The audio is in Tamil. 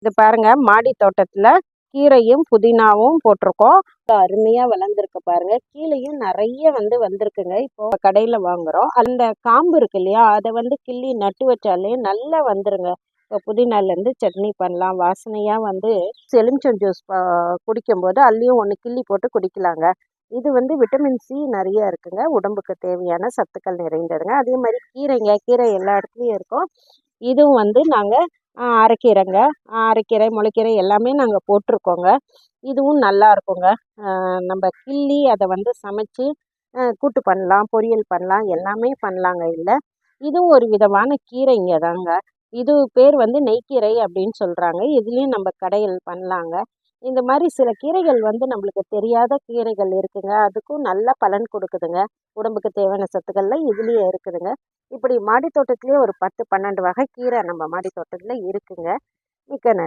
இது பாருங்க, மாடி தோட்டத்துல கீரையும் புதினாவும் போட்டிருக்கோம். அருமையா வளர்ந்துருக்கு பாருங்க. கீழேயும் நிறைய வந்திருக்குங்க. இப்போ கடையில வாங்குறோம். அந்த காம்பு இருக்கு இல்லையா, அதை கிள்ளி நட்டு வச்சாலே நல்லா வந்துருங்க. இப்போ புதினால இருந்து சட்னி பண்ணலாம். வாசனையா எலுமிச்சம் ஜூஸ் குடிக்கும்போது அதுலயும் ஒன்று கிள்ளி போட்டு குடிக்கலாங்க. இது விட்டமின் சி நிறைய இருக்குங்க. உடம்புக்கு தேவையான சத்துக்கள் நிறைந்ததுங்க. அதே மாதிரி கீரை எல்லா இடத்துலையும் இருக்கும். இதுவும் நாங்கள் அரைக்கீரைங்க, அரைக்கீரை முளைக்கீரை எல்லாமே நாங்கள் போட்டிருக்கோங்க. இதுவும் நல்லா இருக்குங்க. நம்ம கிள்ளி அதை சமைச்சு கூட்டு பண்ணலாம், பொரியல் பண்ணலாம், எல்லாமே பண்ணலாங்க. இல்லை, இதுவும் ஒரு விதமான கீரைங்க தாங்க. இது பேர் நெய்க்கீரை அப்படின்னு சொல்கிறாங்க. இதுலேயும் நம்ம கடையில் பண்ணலாங்க. இந்த மாதிரி சில கீரைகள் நம்மளுக்கு தெரியாத கீரைகள் இருக்குங்க. அதுக்கும் நல்ல பலன் கொடுக்குதுங்க. உடம்புக்கு தேவையான சத்துக்கள்லாம் இதுலேயே இருக்குதுங்க. இப்படி மாடி தோட்டத்திலேயே ஒரு 10-12 வகை கீரை நம்ம மாடி தோட்டத்தில் இருக்குங்க. மிக்க நன்றி.